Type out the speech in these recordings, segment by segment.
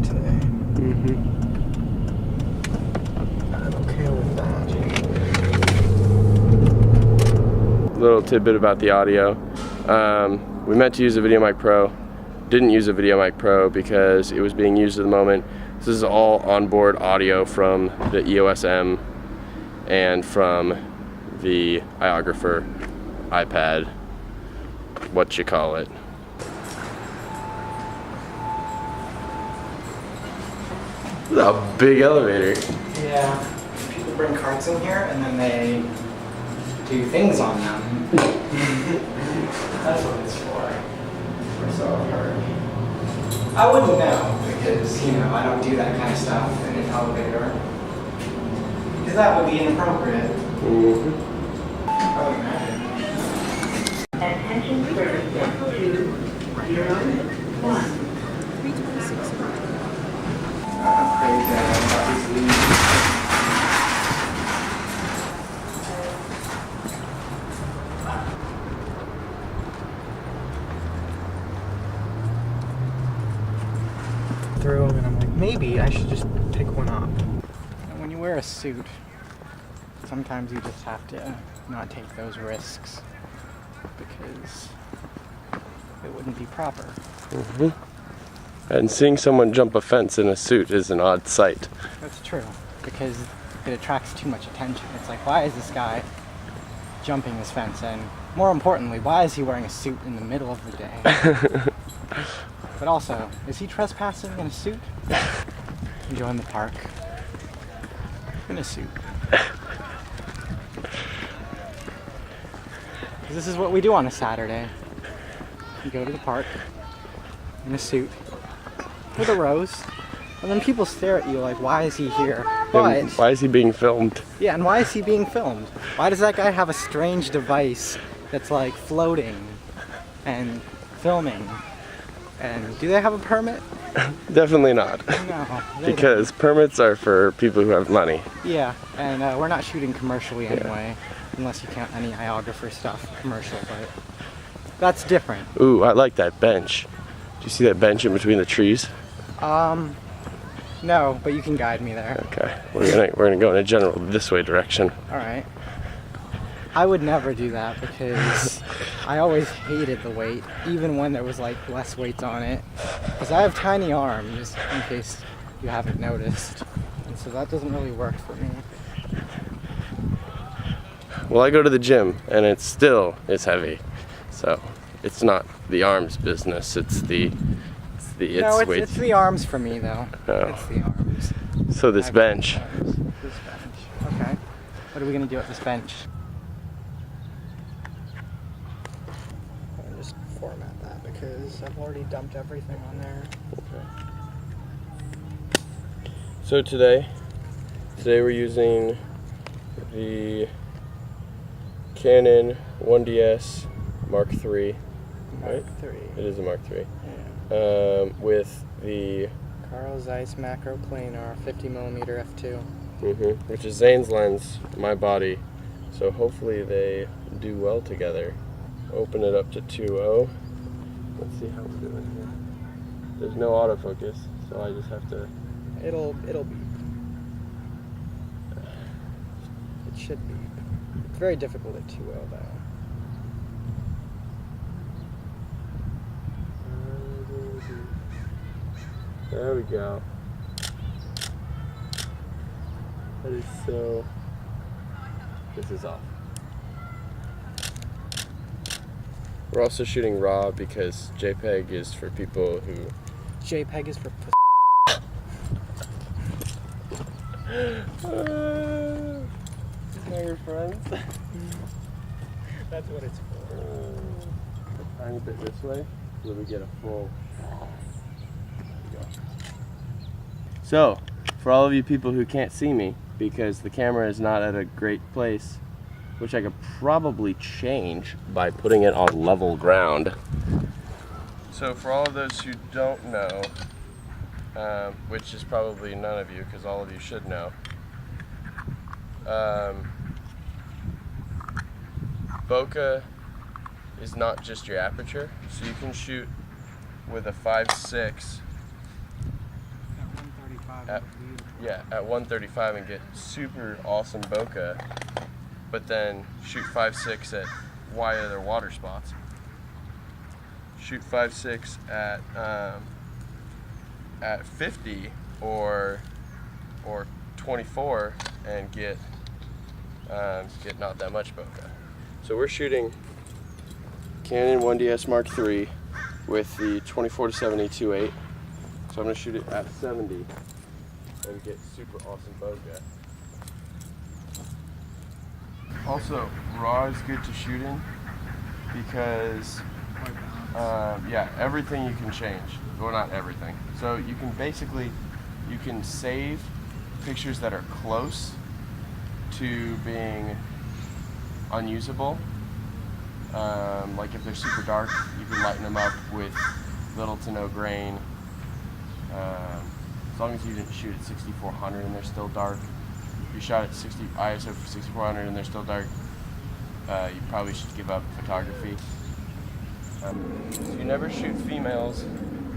out today. I'm okay with that. Little tidbit about the audio. We meant to use a Video Mic Pro. Didn't use a Video Mic Pro because it was being used at the moment. This is all onboard audio from the EOS M and from the iOgrapher iPad, what you call it. This is a big elevator. Yeah, people bring carts in here and then they do things on them. That's what it's for. Or so I've heard. I wouldn't know because, you know, I don't do that kind of stuff in an elevator. Because that would be inappropriate. I would imagine. Attention service level 201. Crazy, I got these leaves. Through them and I'm like, maybe I should just pick one up. And when you wear a suit, sometimes you just have to not take those risks because it wouldn't be proper. And seeing someone jump a fence in a suit is an odd sight. That's true, because it attracts too much attention. It's like, why is this guy jumping this fence? And more importantly, why is he wearing a suit in the middle of the day? But also, is he trespassing in a suit? Enjoying the park in a suit. This is what we do on a Saturday. You go to the park in a suit with a rose, and then people stare at you like, why is he here? But, why is he being filmed? yeah, and why is he being filmed? Why does that guy have a strange device that's like floating and filming? And do they have a permit? Definitely not. No. Because permits are for people who have money. Yeah, and we're not shooting commercially anyway, unless you count any iOgrapher stuff commercial, but that's different. Ooh, I like that bench. Do you see that bench in between the trees? No, but you can guide me there. Okay, we're gonna go in a general this way direction. All right. I would never do that because I always hated the weight, even when there was like less weights on it. Because I have tiny arms, in case you haven't noticed, and so that doesn't really work for me. Well, I go to the gym and it's heavy, so it's not the arms business. It's weight. It's the arms for me though. Oh. It's the arms. So this bench. This bench. Okay. What are we gonna do at this bench? I'll just format that because I've already dumped everything on there. Okay. So today we're using the Canon 1DS Mark III. Right? Mark III. It is a Mark III. Yeah. With the Carl Zeiss macro planar 50mm f2. Which is Zain's lens, my body. So hopefully they do well together. Open it up to 2.0. Let's see how we're doing here. There's no autofocus, so I just have to. It'll beep. It should beep. It's very difficult at 2.0 though. There we go. That is so. This is off. We're also shooting RAW because JPEG is for people who. JPEG is for Now your friends. That's what it's for. A tiny bit this way so we get a full. So, for all of you people who can't see me because the camera is not at a great place, which I could probably change by putting it on level ground. So for all of those who don't know, which is probably none of you because all of you should know, bokeh is not just your aperture, so you can shoot with a 5.6 at 135 and get super awesome bokeh, but then shoot 5.6 at wide other water spots. Shoot 5.6 at 50 or 24 and get not that much bokeh. So we're shooting Canon 1DS Mark III with the 24-70 2.8. So I'm gonna shoot it at 70 and get super awesome bokeh. Also, RAW is good to shoot in because yeah, everything you can change. Well, not everything. So you can save pictures that are close to being unusable. Like if they're super dark, you can lighten them up with little to no grain. As long as you didn't shoot at 6400 and they're still dark. If you shot at ISO 6400 and they're still dark, you probably should give up photography. So you never shoot females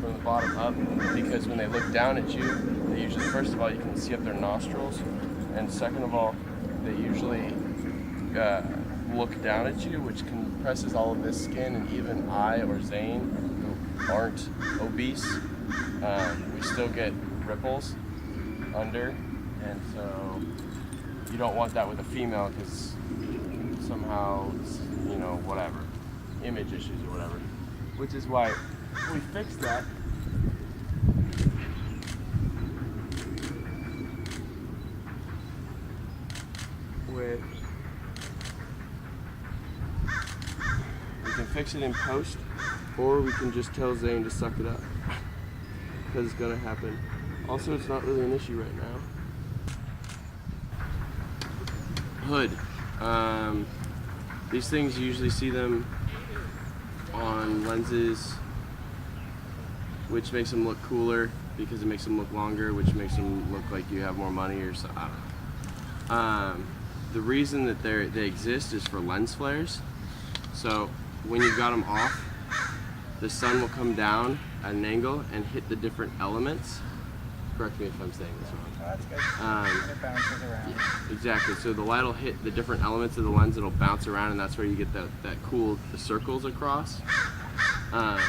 from the bottom up, because when they look down at you, they usually, first of all, you can see up their nostrils, and second of all, they usually look down at you, which compresses all of this skin, and even I or Zain, who aren't obese, we still get ripples under, and so you don't want that with a female, because somehow, you know, whatever, image issues or whatever, which is why we fixed that. We can fix it in post, or we can just tell Zain to suck it up, because it's gonna happen. Also, it's not really an issue right now. Hood. These things, you usually see them on lenses, which makes them look cooler because it makes them look longer, which makes them look like you have more money or so. I don't know. The reason that they exist is for lens flares. So when you've got them off, the sun will come down at an angle and hit the different elements. Correct me if I'm saying this wrong. Oh, that's good. And it bounces around. Yeah, exactly. So the light will hit the different elements of the lens. It'll bounce around, and that's where you get the circles across. So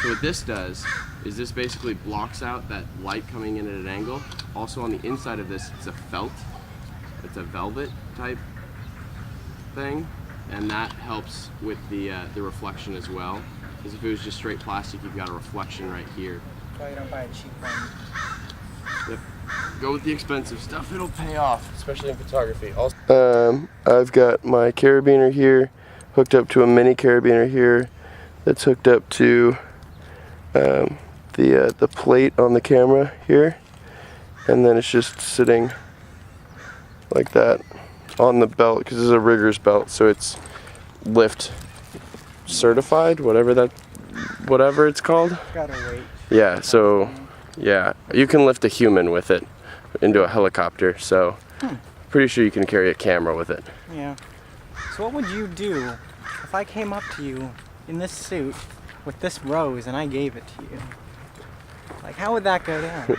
what this does is this basically blocks out that light coming in at an angle. Also on the inside of this, it's a felt. It's a velvet type thing, and that helps with the reflection as well. Because if it was just straight plastic, you've got a reflection right here. That's why you don't buy a cheap one. Yep. Go with the expensive stuff, it'll pay off, especially in photography. Also, I've got my carabiner here hooked up to a mini carabiner here that's hooked up to the plate on the camera here, and then it's just sitting like that on the belt, because this is a rigger's belt, so it's lift certified, whatever it's called. Gotta wait. Yeah, so yeah, you can lift a human with it into a helicopter, so pretty sure you can carry a camera with it. Yeah. So what would you do if I came up to you in this suit with this rose and I gave it to you? Like, how would that go down?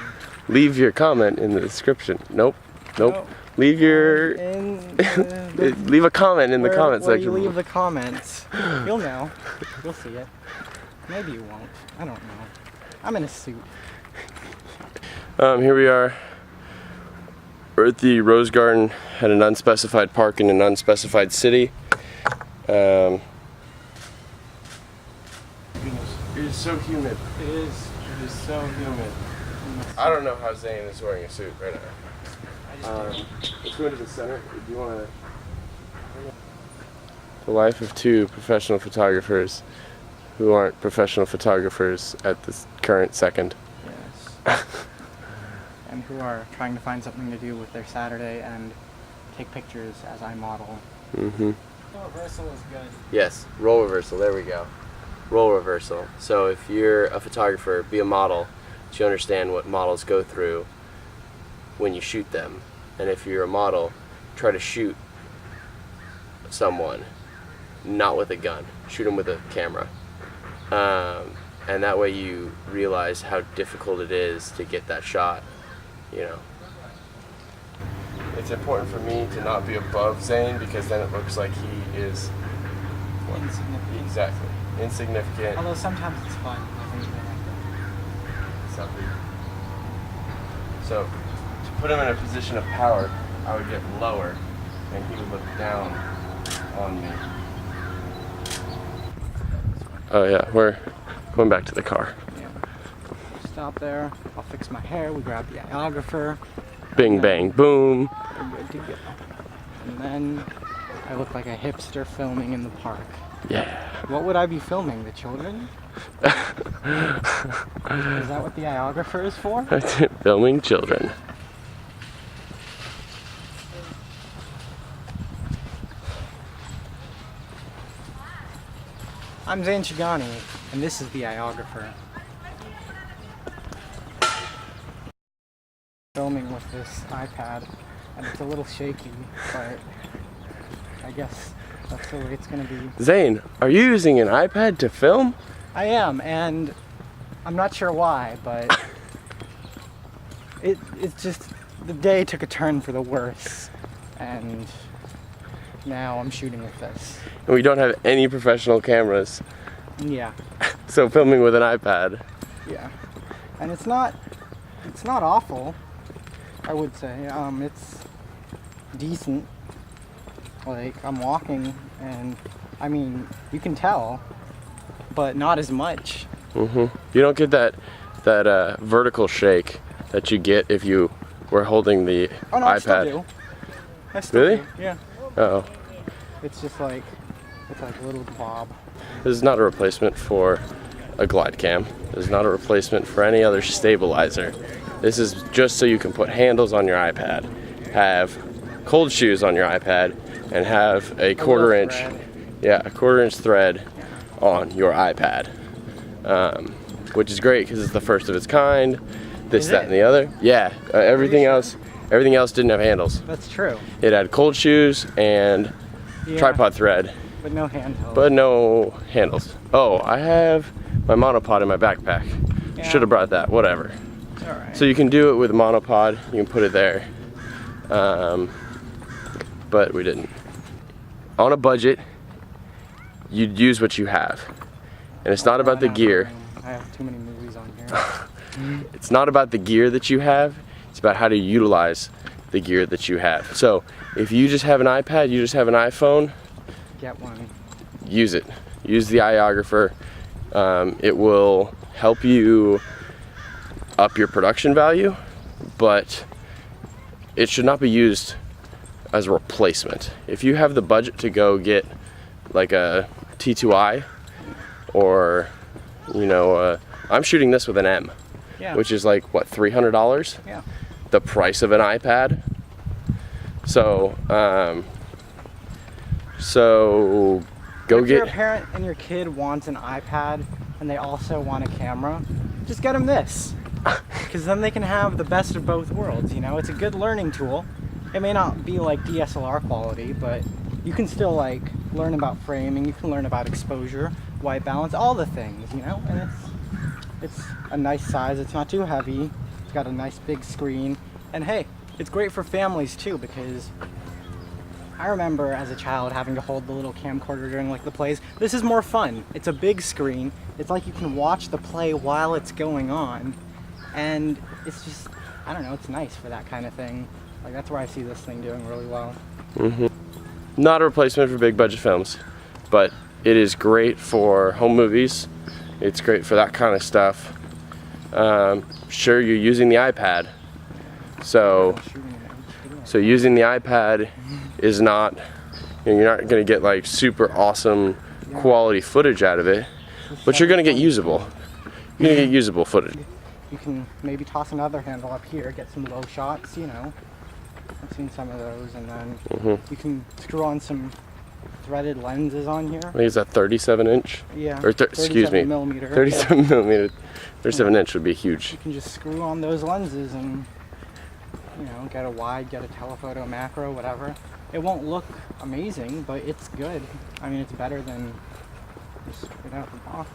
Leave your comment in the description. Nope. Leave your leave a comment in the comment section. Where you leave the comments, you'll know. You'll see it. Maybe you won't. I don't know. I'm in a suit. Here we are. We're at the Rose Garden at an unspecified park in an unspecified city. It is so humid. It is. It is so humid. I don't know how Zain is wearing a suit right now. Let's go to the center. Do you want to? The life of two professional photographers who aren't professional photographers at this current second. Yes. And who are trying to find something to do with their Saturday and take pictures as I model. Mm-hmm. Role reversal is good. Yes, role reversal. There we go. Role reversal. So if you're a photographer, be a model, so you understand what models go through when you shoot them. And if you're a model, try to shoot someone, not with a gun. Shoot them with a camera. And that way you realize how difficult it is to get that shot. you know. It's important for me to not be above Zain because then it looks like he is Insignificant. exactly insignificant. Although sometimes it's fun. I think Something. So to put him in a position of power, I would get lower and he would look down on me. Oh yeah, we're going back to the car. Yeah. Stop there. I'll fix my hair. We grab the iOgrapher. Bing bang boom. We're good to go. And then I look like a hipster filming in the park. Yeah. What would I be filming? The children? Is that what the iOgrapher is for? Filming children. I'm Zain Chigani, and this is the iOgrapher. Filming with this iPad, and it's a little shaky, but I guess that's the way it's gonna be. Zain, are you using an iPad to film? I am, and I'm not sure why, but it's just the day took a turn for the worse, and now I'm shooting with this. And we don't have any professional cameras, Yeah, so filming with an iPad. yeah, and it's not awful. I would say it's decent. Like I'm walking, and I mean you can tell, but not as much. You don't get that vertical shake that you get if you were holding the Oh no, iPad. I still do. I still Really? do. Yeah. Oh, It's just like it's like a little bob. this is not a replacement for a glide cam. This is not a replacement for any other stabilizer. This is just so you can put handles on your iPad, have cold shoes on your iPad, and have a quarter inch, a quarter-inch thread on your iPad, which is great because it's the first of its kind. This, Is that, it? and the other. Yeah, everything else didn't have handles. That's true. It had cold shoes and Yeah, tripod thread, but no handheld. but no handles. Oh, I have my monopod in my backpack. Yeah. Should have brought that. Whatever. All right. So you can do it with a monopod. You can put it there, but we didn't. On a budget, you'd use what you have, and it's not about the gear. I have too many movies on here. It's not about the gear that you have. It's about how to utilize the gear that you have. So if you just have an iPad, you just have an iPhone, Get one. use it. Use the iOgrapher. It will help you up your production value, but it should not be used as a replacement. If you have the budget to go get like a T2i, or I'm shooting this with an M, Yeah. which is like what, $300? Yeah. The price of an iPad. So go If you're a get. parent and your kid wants an iPad and they also want a camera, just get them this. Because then they can have the best of both worlds, you know? It's a good learning tool. It may not be like DSLR quality, but you can still like learn about framing, you can learn about exposure, white balance, all the things, you know? And it's a nice size, it's not too heavy, it's got a nice big screen, and hey, it's great for families too, because I remember as a child having to hold the little camcorder during like the plays. This is more fun. It's a big screen. It's like you can watch the play while it's going on. And it's just, I don't know, it's nice for that kind of thing. Like that's where I see this thing doing really well. Not a replacement for big budget films, but it is great for home movies. It's great for that kind of stuff. Sure, you're using the iPad, so using the iPad is not, you're not going to get like super awesome quality footage out of it, but you're going to get usable. You're going to get usable footage. You can maybe toss another handle up here, get some low shots, you know. I've seen some of those, and then you can screw on some threaded lenses on here. I think it's a 37 inch. Yeah. Or excuse me, 37mm. 37 millimeter. 37 inch would be huge. You can just screw on those lenses and, you know, get a wide, get a telephoto, macro, whatever. It won't look amazing, but it's good. I mean, it's better than just straight out the box.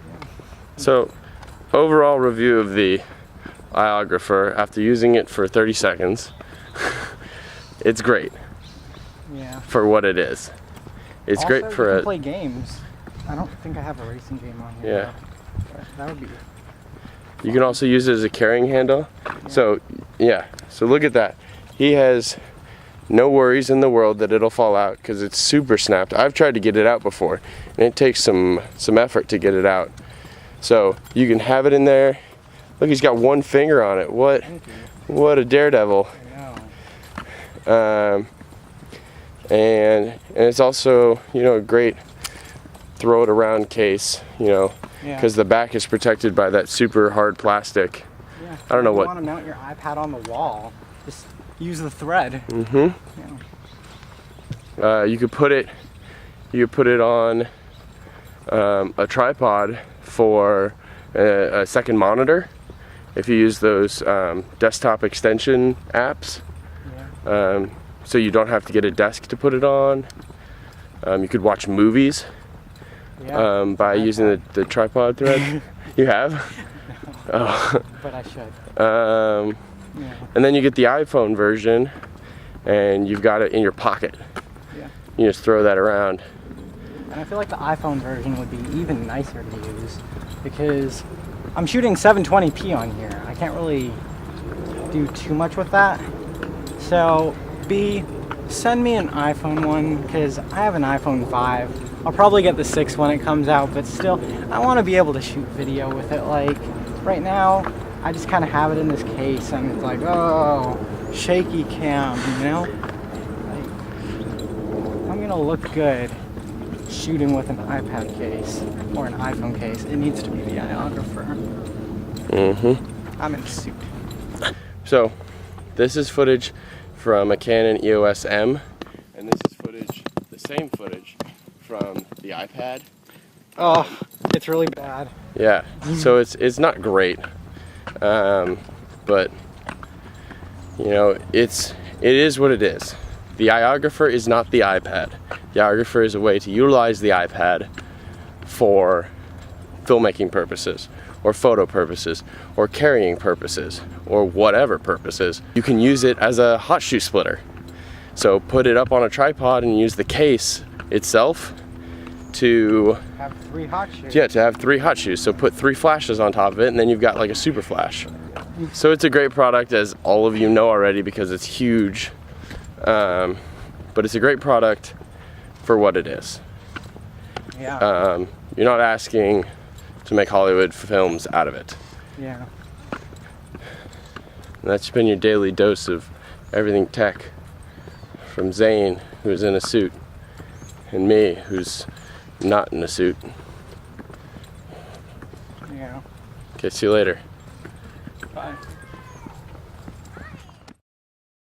Yeah. So, overall review of the iOgrapher after using it for 30 seconds. It's great. Yeah. For what it is. It's also, great for you can a... play games. I don't think I have a racing game on here. Yeah. But that would be... You can also use it as a carrying handle. Yeah. So, yeah. So look at that. He has no worries in the world that it'll fall out because it's super snapped. I've tried to get it out before, and it takes some effort to get it out. So you can have it in there. Look, he's got one finger on it. What a daredevil. I know. And it's also, you know, a great throw it around case, you know, because the back is protected by that super hard plastic. Yeah. I don't know if what. you want to mount your iPad on the wall, just use the thread. Mm-hmm. Yeah. You could put it on a tripod for a second monitor if you use those desktop extension apps. Yeah. So you don't have to get a desk to put it on. You could watch movies by using the tripod thread. You have? Oh. But I should. Yeah. And then you get the iPhone version, and you've got it in your pocket. Yeah. You just throw that around. And I feel like the iPhone version would be even nicer to use because I'm shooting 720p on here. I can't really do too much with that. So, B, send me an iPhone one because I have an iPhone 5. I'll probably get the 6 when it comes out, but still, I want to be able to shoot video with it. Like, right now, I just kind of have it in this case and it's like, oh, shaky cam, you know? Like, if I'm gonna look good shooting with an iPad case or an iPhone case, it needs to be the iOgrapher. Mm-hmm. I'm in a suit. So, this is footage from a Canon EOS M, and this is footage, the same footage from the iPad. Oh, it's really bad. Yeah, so it's not great, but you know, it is what it is. The iOgrapher is not the iPad. The iOgrapher is a way to utilize the iPad for filmmaking purposes, or photo purposes, or carrying purposes, or whatever purposes. You can use it as a hot shoe splitter. So put it up on a tripod and use the case itself to have 3 hot shoes. Yeah, to have 3 hot shoes. So put 3 flashes on top of it, and then you've got like a super flash. So it's a great product, as all of you know already, because it's huge. But it's a great product for what it is. Yeah. You're not asking to make Hollywood films out of it. Yeah. And that's been your daily dose of everything tech from Zain, who's in a suit, and me, who's not in a suit. Yeah. Okay, see you later. Bye.